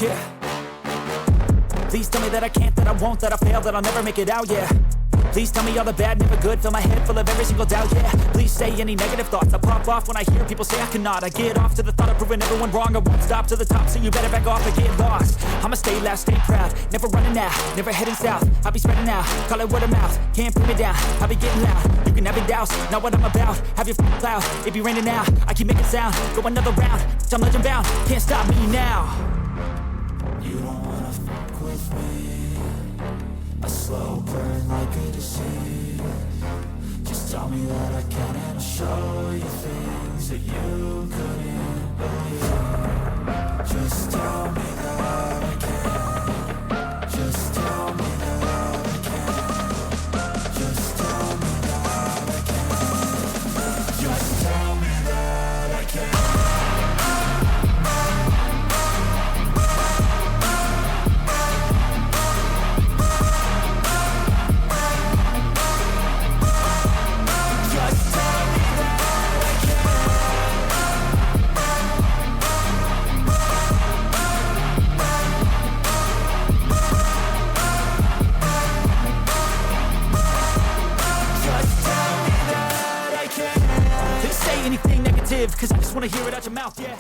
Yeah. Please tell me that I can't, that I won't, that I fail, that I'll never make it out, yeah. Please tell me all the bad, never good, fill my head full of every single doubt, yeah. Please say any negative thoughts, I pop off when I hear people say I cannot. I get off to the thought of proving everyone wrong, I won't stop to the top, so you better back off and get lost. I'ma stay loud, stay proud, never running out, never heading south. I'll be spreading out, call it word of mouth, can't put me down, I'll be getting loud. You can have your doubts, not what I'm about, have your cloud, it be raining now, I keep making sound, go another round, I'm legend bound, can't stop me now. You don't wanna fuck with me, a slow burn like a disease. Just tell me that I can and I'll show you things that you couldn't believe. Just tell me that I can. Just tell me that I can. Just tell me that I can. Just tell me that I can. Anything negative, cause I just wanna hear it out your mouth, yeah.